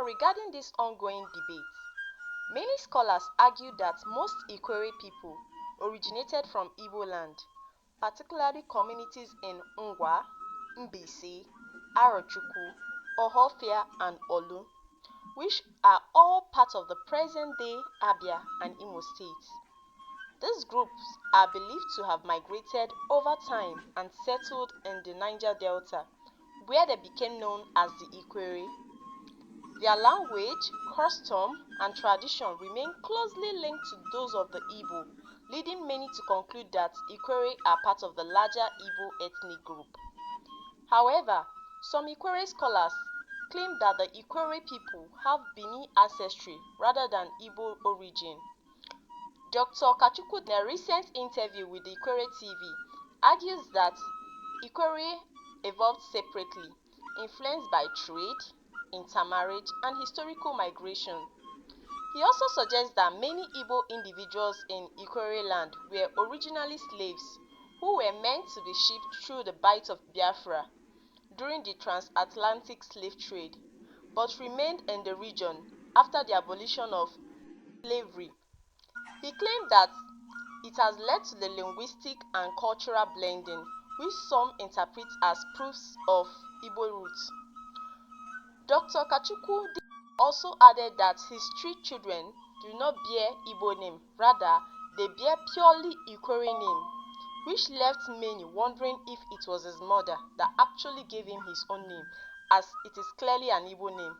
regarding this ongoing debate, many scholars argue that most Ikwerre people originated from Igbo land, particularly communities in Ngwa, Mbaise, Arochukwu, Ohofia, and Olu, which are all part of the present-day Abia and Imo states. These groups are believed to have migrated over time and settled in the Niger Delta, where they became known as the Ikwerre. Their language, custom, and tradition remain closely linked to those of the Igbo, leading many to conclude that Ikwerre are part of the larger Igbo ethnic group. However, some Ikwerre scholars claim that the Ikwerre people have Bini ancestry rather than Igbo origin. Dr. Kachukwu, in a recent interview with the Ikwerre TV, argues that Ikwerre evolved separately, influenced by trade, intermarriage, and historical migration. He also suggests that many Igbo individuals in Ikwerre land were originally slaves who were meant to be shipped through the Bight of Biafra during the transatlantic slave trade, but remained in the region after the abolition of slavery. He claimed that it has led to the linguistic and cultural blending, which some interpret as proofs of Igbo roots. Dr. Kachukwu also added that his 3 children do not bear Igbo name, rather they bear purely Ikwerre name, which left many wondering if it was his mother that actually gave him his own name, as it is clearly an Igbo name.